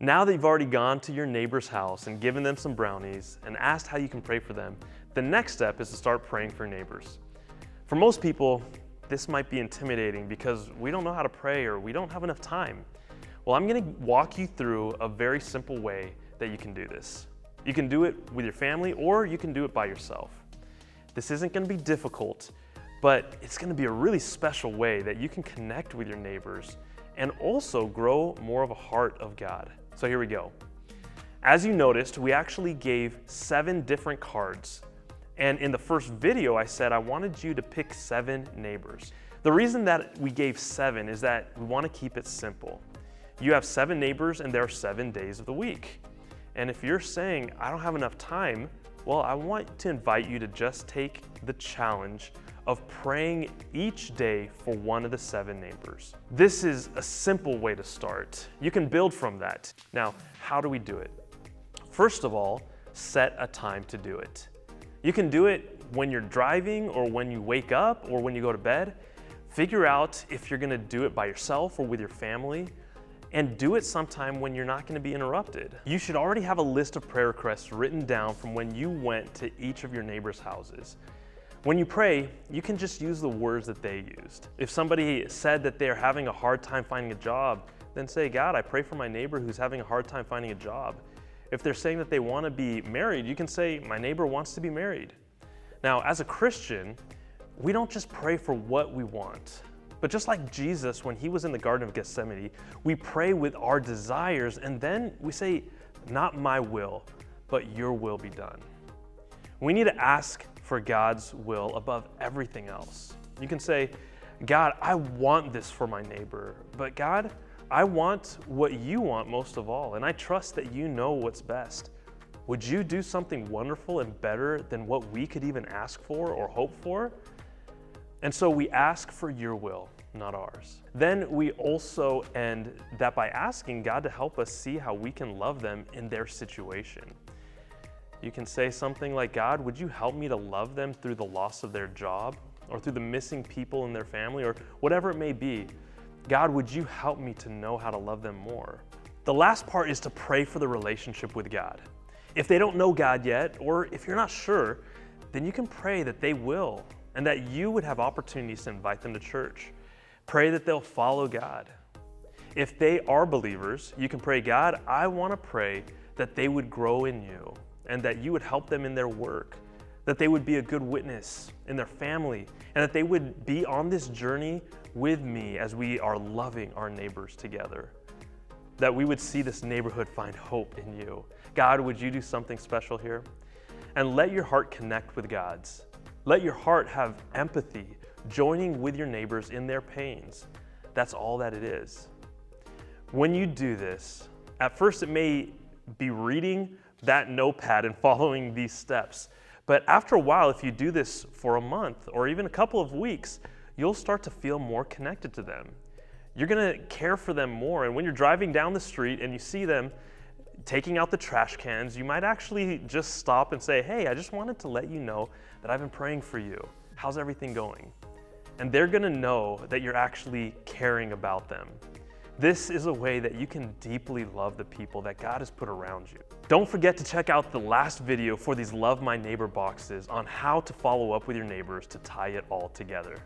Now that you've already gone to your neighbor's house and given them some brownies and asked how you can pray for them, the next step is to start praying for your neighbors. For most people, this might be intimidating because we don't know how to pray or we don't have enough time. Well, I'm going to walk you through a very simple way that you can do this. You can do it with your family or you can do it by yourself. This isn't going to be difficult, but it's going to be a really special way that you can connect with your neighbors and also grow more of a heart of God. So here we go. As you noticed, we actually gave 7 different cards. And in the first video, I said I wanted you to pick 7 neighbors. The reason that we gave 7 is that we want to keep it simple. You have 7 neighbors and there are 7 days of the week. And if you're saying, I don't have enough time, well, I want to invite you to just take the challenge of praying each day for one of the 7 neighbors. This is a simple way to start. You can build from that. Now, how do we do it? First of all, set a time to do it. You can do it when you're driving or when you wake up or when you go to bed. Figure out if you're gonna do it by yourself or with your family, and do it sometime when you're not gonna be interrupted. You should already have a list of prayer requests written down from when you went to each of your neighbors' houses. When you pray, you can just use the words that they used. If somebody said that they're having a hard time finding a job, then say, God, I pray for my neighbor who's having a hard time finding a job. If they're saying that they want to be married, you can say, my neighbor wants to be married. Now, as a Christian, we don't just pray for what we want, but just like Jesus, when he was in the Garden of Gethsemane, we pray with our desires and then we say, not my will, but your will be done. We need to ask for God's will above everything else. You can say, God, I want this for my neighbor, but God, I want what you want most of all, and I trust that you know what's best. Would you do something wonderful and better than what we could even ask for or hope for? And so we ask for your will, not ours. Then we also end that by asking God to help us see how we can love them in their situation. You can say something like, God, would you help me to love them through the loss of their job or through the missing people in their family or whatever it may be. God, would you help me to know how to love them more? The last part is to pray for the relationship with God. If they don't know God yet, or if you're not sure, then you can pray that they will and that you would have opportunities to invite them to church. Pray that they'll follow God. If they are believers, you can pray, God, I want to pray that they would grow in you and that you would help them in their work, that they would be a good witness in their family, and that they would be on this journey with me as we are loving our neighbors together, that we would see this neighborhood find hope in you. God, would you do something special here? And let your heart connect with God's. Let your heart have empathy, joining with your neighbors in their pains. That's all that it is. When you do this, at first it may be reading that notepad and following these steps. But after a while, if you do this for a month or even a couple of weeks, you'll start to feel more connected to them. You're gonna care for them more. And when you're driving down the street and you see them taking out the trash cans, you might actually just stop and say, hey, I just wanted to let you know that I've been praying for you. How's everything going? And they're gonna know that you're actually caring about them. This is a way that you can deeply love the people that God has put around you. Don't forget to check out the last video for these Love My Neighbor boxes on how to follow up with your neighbors to tie it all together.